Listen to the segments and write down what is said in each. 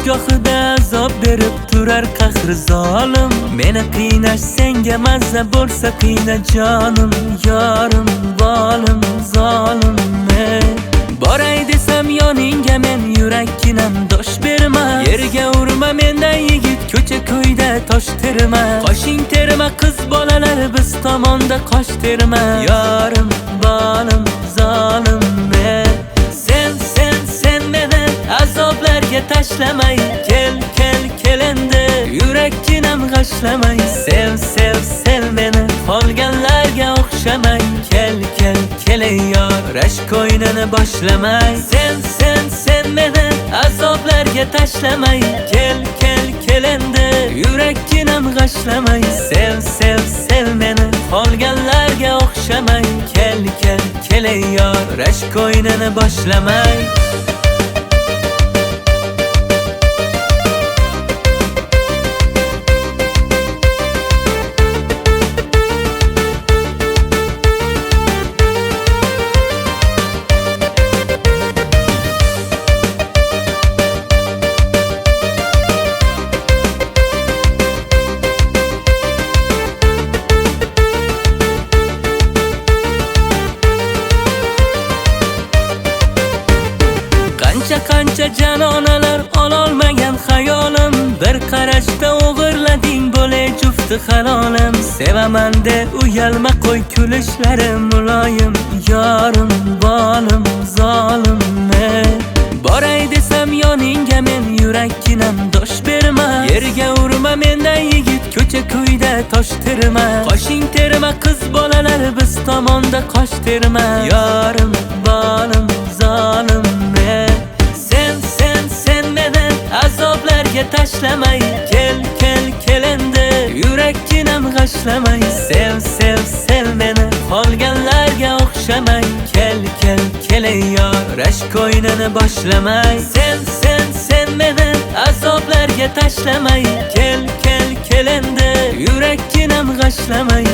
gohida azob berib turar qahri zolim. Meni qiynash senga mazza bo'lsa qiyna jonim, yorim, bolim, zolim. Boray desam yoningga men yurakkinam dosh berma. Yerga urma mendan yigit ko'cha ko'yda tosh terma. Qoshing terma qiz bolalar biz tomonda qosh terma. Yorim, bolim, zolim. Sen meni azoblarga tashlamay, kel endi yurakkinam g'ashlamay. Sev meni qolganlarga o'xshamay. Kel ey yor rashk ko'ynini boshlamay. Sen meni azoblarga tashlamay. Kel endi yurakkinam g'ashlamay. Sev meni qolganlarga o'xshamay. Kel ey yor rashk ko'ynini boshlamay. Qancha janonalar ololmagan xayolim. Bir qarashda o'g'irlading bo'lay jufti halolim. Sevaman de uyalma qo'y kulishlarim muloyim. Yorim, bolim, zolim. Boray desam yoningga men yurakkinam dosh berma. Yerga urma mendan yigit ko'cha ko'yda tosh terma. Qoshing terma qiz bolalar biz tomonda qosh terma. Yorim, bolim, zolim. Sen meni azoblarga tashlamay. Kel endi yurakkinam g'ashlamay. Sev meni qolganlarga o'xshamay. Kel ey yor rashk ko'ynini boshlamay. Sen meni azoblarga tashlamay. Kel endi yurakkinam g'ashlamay.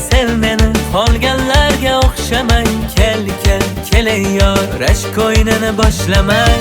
Sev meni qolganlarga o'xshamay. Kel ey yor rashk ko'ynini boshlamay.